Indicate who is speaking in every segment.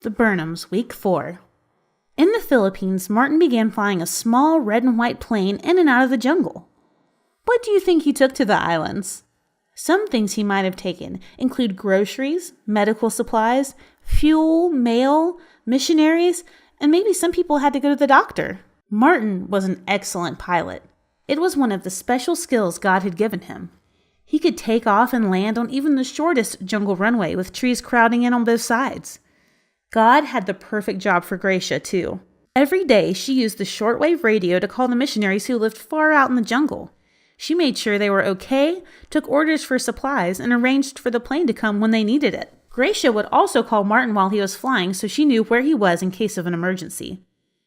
Speaker 1: The Burnhams, Week 4. In the Philippines, Martin began flying a small red and white plane in and out of the jungle. What do you think he took to the islands? Some things he might have taken include groceries, medical supplies, fuel, mail, missionaries, and maybe some people had to go to the doctor. Martin was an excellent pilot. It was one of the special skills God had given him. He could take off and land on even the shortest jungle runway with trees crowding in on both sides. God had the perfect job for Gracia, too. Every day, she used the shortwave radio to call the missionaries who lived far out in the jungle. She made sure they were okay, took orders for supplies, and arranged for the plane to come when they needed it. Gracia would also call Martin while he was flying so she knew where he was in case of an emergency.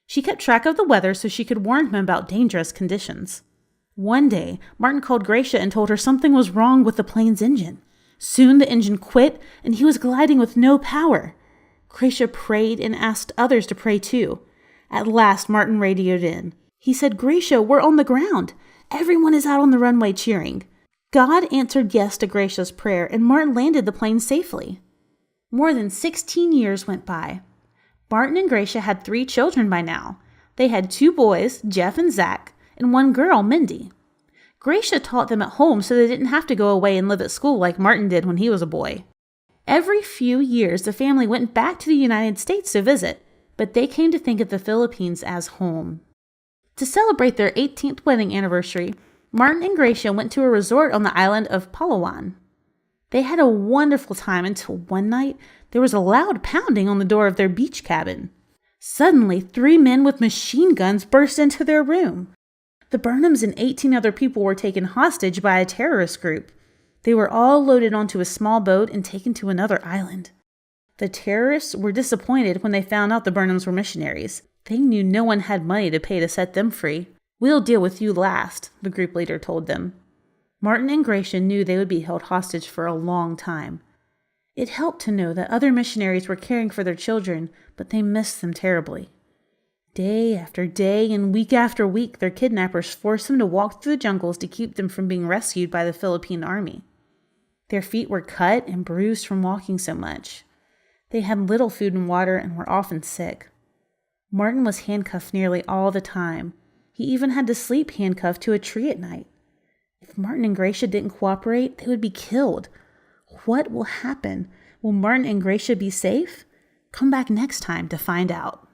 Speaker 1: She kept track of the weather so she could warn him about dangerous conditions. One day, Martin called Gracia and told her something was wrong with the plane's engine. Soon the engine quit, and he was gliding with no power. Gracia prayed and asked others to pray too. At last, Martin radioed in. He said, "Gracia, we're on the ground. Everyone is out on the runway cheering." God answered yes to Gracia's prayer, and Martin landed the plane safely. More than 16 years went by. Martin and Gracia had 3 children by now. They had 2 boys, Jeff and Zach, and 1 girl, Mindy. Gracia taught them at home so they didn't have to go away and live at school like Martin did when he was a boy. Every few years, the family went back to the United States to visit, but they came to think of the Philippines as home. To celebrate their 18th wedding anniversary, Martin and Gracia went to a resort on the island of Palawan. They had a wonderful time until one night there was a loud pounding on the door of their beach cabin. Suddenly, 3 men with machine guns burst into their room. The Burnhams and 18 other people were taken hostage by a terrorist group. They were all loaded onto a small boat and taken to another island. The terrorists were disappointed when they found out the Burnhams were missionaries. They knew no one had money to pay to set them free. "We'll deal with you last," the group leader told them. Martin and Gracia knew they would be held hostage for a long time. It helped to know that other missionaries were caring for their children, but they missed them terribly. Day after day and week after week, their kidnappers forced them to walk through the jungles to keep them from being rescued by the Philippine army. Their feet were cut and bruised from walking so much. They had little food and water and were often sick. Martin was handcuffed nearly all the time. He even had to sleep handcuffed to a tree at night. If Martin and Gracia didn't cooperate, they would be killed. What will happen? Will Martin and Gracia be safe? Come back next time to find out.